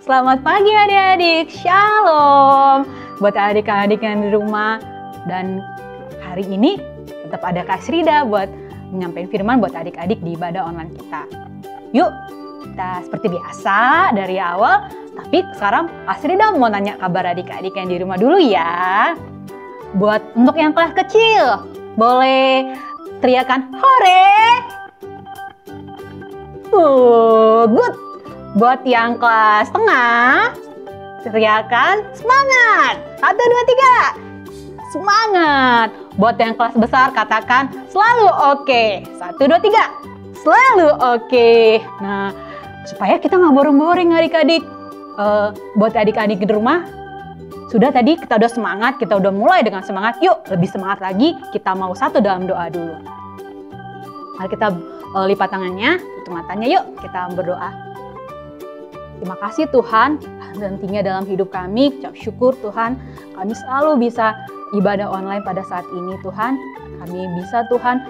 Selamat pagi adik-adik, shalom. Buat adik-adik yang di rumah. Dan hari ini tetap ada Kak Srida buat menyampaikan firman buat adik-adik di ibadah online kita. Yuk, kita seperti biasa dari awal. Tapi sekarang Kak Srida mau nanya kabar adik-adik yang di rumah dulu ya. Buat untuk yang kelas kecil, boleh teriakan hore. Good. Buat yang kelas tengah, teriakan semangat. 1, 2, 3. Semangat. Buat yang kelas besar, katakan selalu oke. 1, 2, 3. Selalu oke. Nah, supaya kita nggak boring-boring adik-adik. Buat adik-adik di rumah, sudah tadi kita udah semangat, kita udah mulai dengan semangat. Yuk, lebih semangat lagi. Kita mau satu dalam doa dulu. Mari kita lipat tangannya, tutup matanya, yuk kita berdoa. Terima kasih Tuhan, nantinya dalam hidup kami, ucap syukur Tuhan, kami selalu bisa ibadah online pada saat ini Tuhan. Kami bisa Tuhan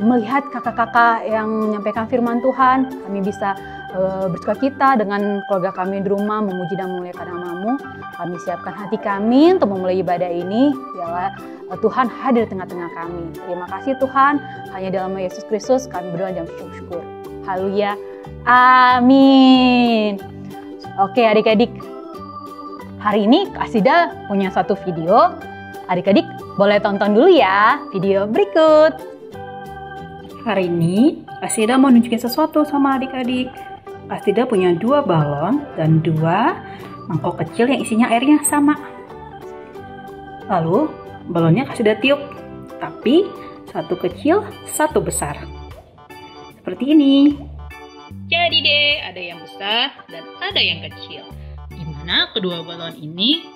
melihat kakak-kakak yang menyampaikan firman Tuhan. Kami bisa bersukacita dengan keluarga kami di rumah, memuji dan memuliakan nama-Mu. Kami siapkan hati kami untuk memulai ibadah ini. Biarlah Tuhan hadir di tengah-tengah kami. Terima kasih Tuhan, hanya dalam nama Yesus Kristus kami berdoa dan syukur. Haleluya. Amin. Oke adik-adik, hari ini Kak Srida punya satu video. Adik-adik boleh tonton dulu ya video berikut. Hari ini Kak Srida mau nunjukin sesuatu sama adik-adik. Kak Srida punya 2 balon dan 2 mangkok kecil yang isinya airnya sama. Lalu balonnya Kak Srida tiup, tapi satu kecil, satu besar. Seperti ini. Jadi deh, ada yang besar dan ada yang kecil. Dimana kedua balon ini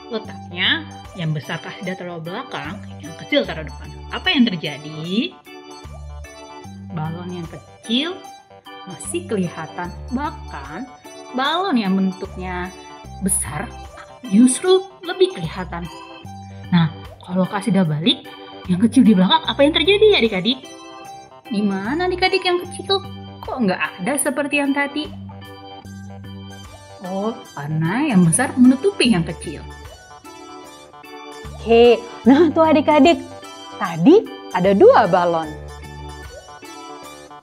letaknya, yang besar Kak Srida taruh belakang, yang kecil taruh depan. Apa yang terjadi? Balon yang kecil masih kelihatan, bahkan balon yang bentuknya besar justru lebih kelihatan. Nah, kalau Kak Srida balik, yang kecil di belakang, apa yang terjadi adik-adik? Di mana adik-adik yang kecil? Kok nggak ada seperti yang tadi? Oh, karena yang besar menutupi yang kecil. Oke, nah tuh adik-adik, tadi ada 2 balon.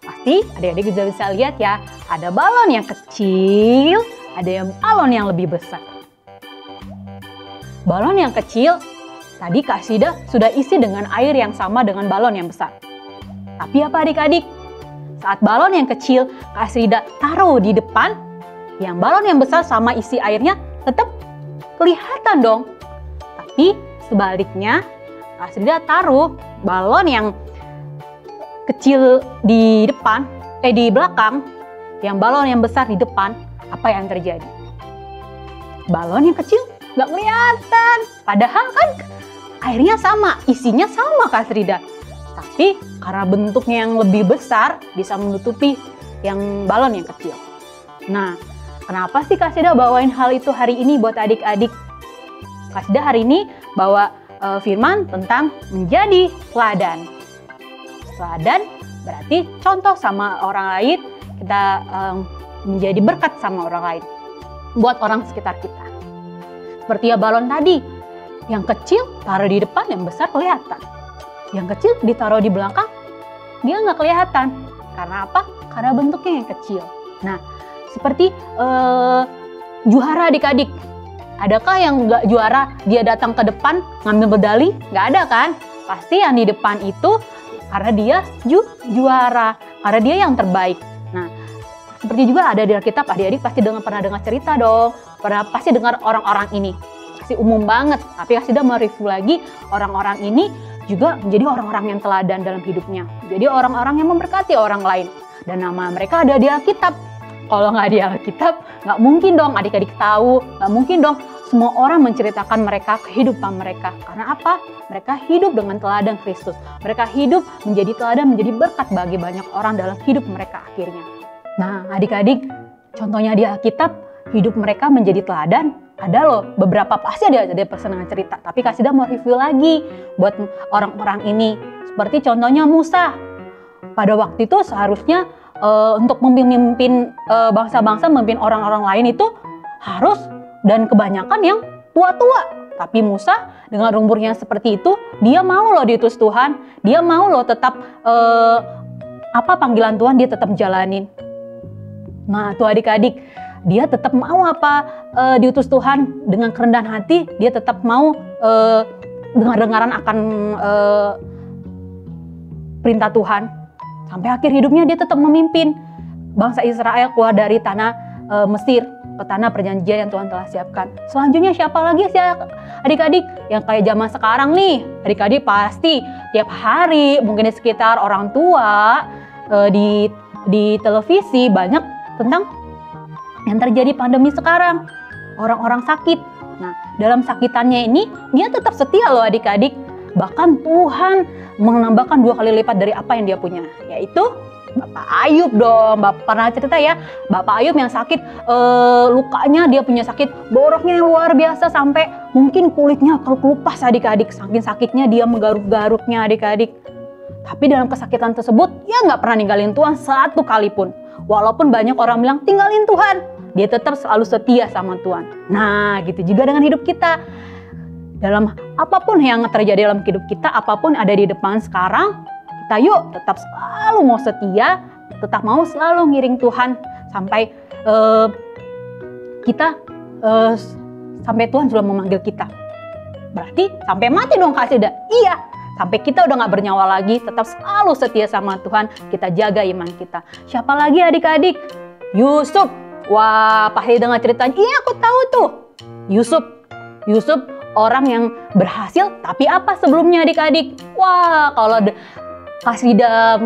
Pasti adik-adik juga bisa lihat ya, ada balon yang kecil, ada yang balon yang lebih besar. Balon yang kecil, tadi Kak Srida sudah isi dengan air yang sama dengan balon yang besar. Tapi apa adik-adik? Saat balon yang kecil Kak Srida taruh di depan, yang balon yang besar sama isi airnya tetap kelihatan dong. Tapi sebaliknya Kak Srida taruh balon yang kecil di depan, di belakang, yang balon yang besar di depan, apa yang terjadi? Balon yang kecil nggak kelihatan, padahal kan airnya sama, isinya sama Kak Srida. Tapi karena bentuknya yang lebih besar bisa menutupi yang balon yang kecil. Nah, kenapa sih Kak Srida bawain hal itu hari ini buat adik-adik? Kak Srida hari ini bawa firman tentang menjadi teladan. Teladan berarti contoh sama orang lain, kita menjadi berkat sama orang lain buat orang sekitar kita. Seperti ya balon tadi, yang kecil taruh di depan, yang besar kelihatan. Yang kecil ditaruh di belakang, dia nggak kelihatan. Karena apa? Karena bentuknya yang kecil. Nah, seperti juara adik-adik. Adakah yang nggak juara, dia datang ke depan ngambil medali? Nggak ada kan? Pasti yang di depan itu karena dia juara, karena dia yang terbaik. Nah, seperti juga ada di Alkitab, adik-adik pasti pernah dengar cerita dong. Pasti dengar orang-orang ini. Pasti umum banget. Tapi Kak Srida mereview lagi, orang-orang ini juga menjadi orang-orang yang teladan dalam hidupnya. Jadi orang-orang yang memberkati orang lain. Dan nama mereka ada di Alkitab. Kalau nggak di Alkitab, nggak mungkin dong adik-adik tahu. Nggak mungkin dong semua orang menceritakan mereka, kehidupan mereka. Karena apa? Mereka hidup dengan teladan Kristus. Mereka hidup menjadi teladan, menjadi berkat bagi banyak orang dalam hidup mereka akhirnya. Nah adik-adik, contohnya di Alkitab, hidup mereka menjadi teladan. Ada loh, beberapa pasti ada persenangan cerita. Tapi Kak Srida mau review lagi buat orang-orang ini. Seperti contohnya Musa. Pada waktu itu seharusnya untuk memimpin bangsa-bangsa, memimpin orang-orang lain itu harus dan kebanyakan yang tua-tua. Tapi Musa dengan umurnya seperti itu, dia mau loh diutus Tuhan, dia mau loh tetap panggilan Tuhan dia tetap jalanin. Nah tuh adik-adik, dia tetap mau diutus Tuhan dengan kerendahan hati, dia tetap mau dengar-dengaran akan perintah Tuhan. Sampai akhir hidupnya dia tetap memimpin bangsa Israel keluar dari tanah Mesir ke tanah perjanjian yang Tuhan telah siapkan. Selanjutnya siapa lagi sih adik-adik yang kayak zaman sekarang nih? Adik-adik pasti tiap hari mungkin di sekitar orang tua di televisi banyak tentang yang terjadi pandemi sekarang. Orang-orang sakit. Nah, dalam sakitannya ini dia tetap setia loh adik-adik. Bahkan Tuhan menambahkan 2 kali lipat dari apa yang dia punya, yaitu Bapak Ayub dong. Bapak pernah cerita ya, Bapak Ayub yang sakit, lukanya dia punya sakit boroknya yang luar biasa sampai mungkin kulitnya kelupas adik-adik. Saking sakitnya dia menggaruk-garuknya adik-adik. Tapi dalam kesakitan tersebut dia nggak pernah ninggalin Tuhan satu kali pun. Walaupun banyak orang bilang tinggalin Tuhan, dia tetap selalu setia sama Tuhan. Nah gitu juga dengan hidup kita. Dalam apapun yang terjadi dalam hidup kita, apapun ada di depan sekarang, kita yuk tetap selalu mau setia, tetap mau selalu ngiring Tuhan sampai sampai Tuhan sudah memanggil kita. Berarti sampai mati dong Kak Sida. Iya, sampai kita udah gak bernyawa lagi, tetap selalu setia sama Tuhan, kita jaga iman kita. Siapa lagi adik-adik? Yusuf. Wah, pasti dengar ceritanya. Iya, aku tahu tuh. Yusuf orang yang berhasil, tapi apa sebelumnya adik-adik? Wah, kalau Kasida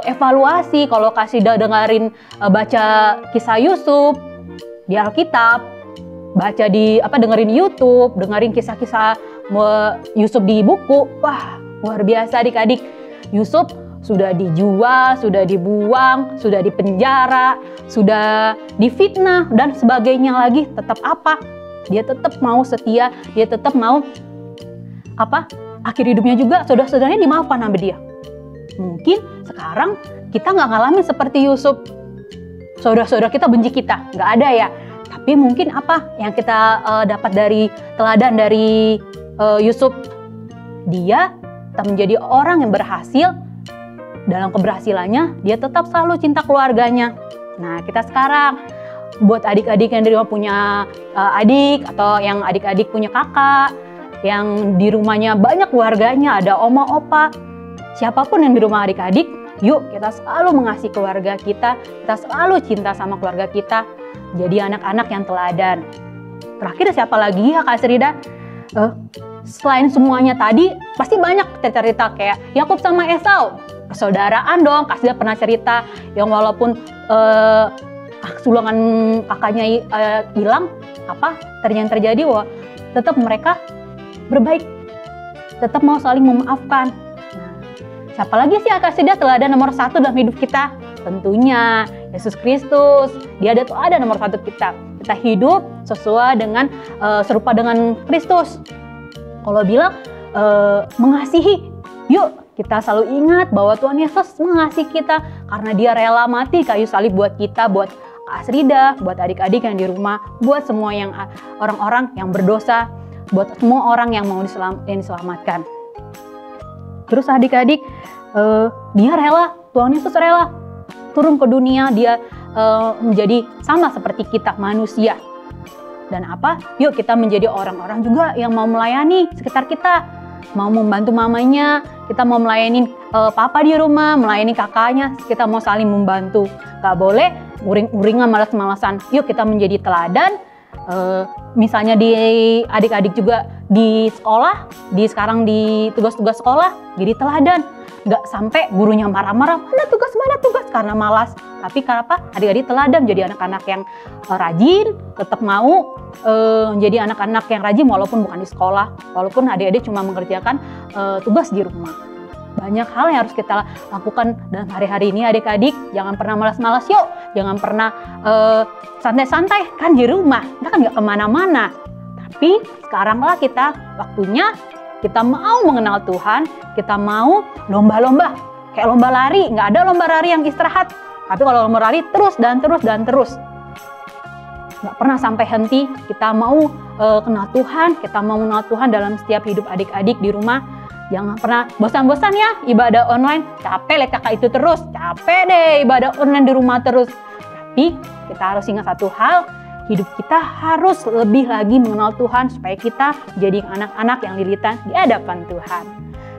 evaluasi, kalau Kasida dengerin baca kisah Yusuf di Alkitab, baca dengerin YouTube, dengerin kisah-kisah Yusuf di buku, wah luar biasa adik-adik. Yusuf sudah dijual, sudah dibuang, sudah dipenjara, sudah difitnah dan sebagainya lagi, tetap dia tetap mau setia, dia tetap mau akhir hidupnya juga saudara-saudaranya dimaafkan sama dia. Mungkin sekarang kita nggak ngalamin seperti Yusuf, saudara-saudara kita benci kita, nggak ada ya. Tapi mungkin yang kita dapat dari teladan dari Yusuf, dia tetap menjadi orang yang berhasil. Dalam keberhasilannya dia tetap selalu cinta keluarganya. Nah kita sekarang buat adik-adik yang di rumah punya adik, atau yang adik-adik punya kakak, yang di rumahnya banyak keluarganya, ada oma, opa, siapapun yang di rumah adik-adik, yuk kita selalu mengasihi keluarga kita selalu cinta sama keluarga kita, jadi anak-anak yang teladan. Terakhir siapa lagi ya Kak Srida? Selain semuanya tadi, pasti banyak cerita kayak Yakub sama Esau, persaudaraan dong. Kak Srida pernah cerita yang walaupun sulungan kakaknya hilang, yang terjadi tetap mereka berbaik, tetap mau saling memaafkan. Nah, siapa lagi sih Kak Sida teladan nomor 1 dalam hidup kita? Tentunya Yesus Kristus. Dia ada teladan nomor 1 kita. Kita hidup sesuai dengan serupa dengan Kristus. Kalau bilang mengasihi, yuk kita selalu ingat bahwa Tuhan Yesus mengasihi kita karena dia rela mati kayu salib buat kita, buat Asrida, buat adik-adik yang di rumah, buat semua yang orang-orang yang berdosa, buat semua orang yang mau diselamatkan. Terus adik-adik, dia rela, Tuhan Yesus rela turun ke dunia, dia menjadi sama seperti kita manusia. Dan yuk kita menjadi orang-orang juga yang mau melayani sekitar kita, mau membantu mamanya, kita mau melayani papa di rumah, melayani kakaknya, kita mau saling membantu. Gak boleh uring-uringan, malas-malasan. Yuk kita menjadi teladan. Misalnya di adik-adik juga di sekolah, sekarang di tugas-tugas sekolah, jadi teladan. Gak sampai gurunya marah-marah, mana tugas karena malas. Tapi kenapa? Adik-adik teladan jadi anak-anak yang rajin, tetap mau jadi anak-anak yang rajin walaupun bukan di sekolah, walaupun adik-adik cuma mengerjakan tugas di rumah. Banyak hal yang harus kita lakukan dalam hari-hari ini adik-adik. Jangan pernah malas-malas yuk, jangan pernah santai-santai kan di rumah, kita kan gak kemana-mana. Tapi sekaranglah waktunya kita mau mengenal Tuhan, kita mau lomba-lomba. Kayak lomba lari, nggak ada lomba lari yang istirahat. Tapi kalau lomba rali terus dan terus dan terus. Nggak pernah sampai henti. Kita mau kenal Tuhan, kita mau mengenal Tuhan dalam setiap hidup adik-adik di rumah. Jangan pernah bosan-bosan ya ibadah online. Capek lihat kakak itu terus. Capek deh ibadah online di rumah terus. Tapi kita harus ingat satu hal. Hidup kita harus lebih lagi mengenal Tuhan supaya kita jadi anak-anak yang lilitan di hadapan Tuhan.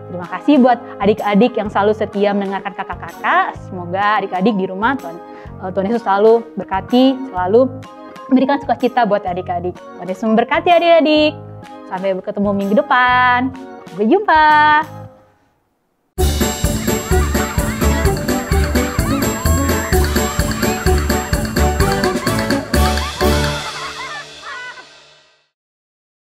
Terima kasih buat adik-adik yang selalu setia mendengarkan kakak-kakak. Semoga adik-adik di rumah Tuhan Yesus selalu berkati, selalu memberikan sukacita buat adik-adik. Tuhan Yesus memberkati adik-adik. Sampai bertemu minggu depan. Sampai jumpa.